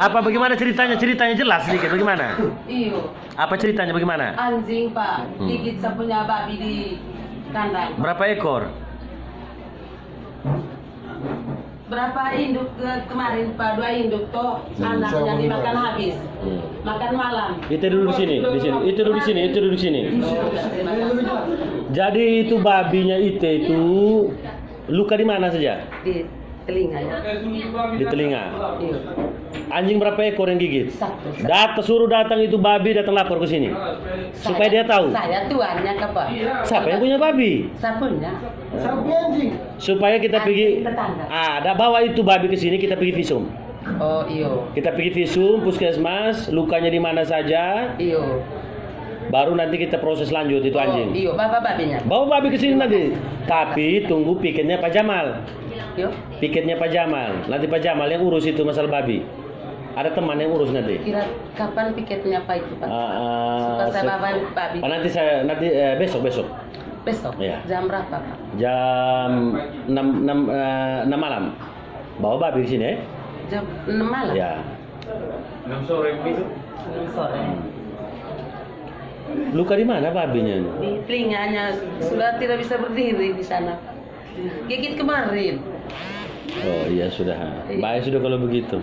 Apa bagaimana ceritanya? Ceritanya jelas sedikit bagaimana? Iyo. Apa ceritanya bagaimana? Anjing Pak, gigit sapunya babi di kandang. Berapa ekor? Berapa induk kemarin Pak? 2 induk toh anaknya dimakan habis. Makan malam. Itu dulu di sini, di sini. Itu dulu di sini, itu dulu di sini. Jadi itu babinya itu luka di mana saja? Di telinganya. Di telinga. Iya. Anjing berapa ekor yang gigit? 1. Suruh datang itu babi datang lapor ke sini. Supaya dia tahu. Saya tuannya ke Pak. Siapa yang punya babi? Sapunya. Supaya kita pergi. Tetangga. Ada bawa itu babi ke sini kita pergi visum. Oh iyo. Kita pergi visum puskesmas, lukanya di mana saja. Iyo. Baru nanti kita proses lanjut itu anjing. Iyo, bapak babinya. Bawa babi ke sini nanti. Tapi tunggu piketnya Pak Jamal. Yo. Piketnya Pak Jamal. Nanti Pak Jamal yang urus itu masalah babi. Ada teman yang urus nanti. Kira kapan piketnya Pak itu Pak? Supaya saya bawa babi. Nanti besok. Besok. Iya. Jam berapa Pak? Jam 6 malam. Bawa babi ke sini ya. Jam 6 malam. Ya. 6 sore begitu. 6 sore. Luka di mana babinya? Di telinganya sudah tidak bisa berdiri di sana. Gigit kemarin. Oh iya sudah. Baik sudah kalau begitu.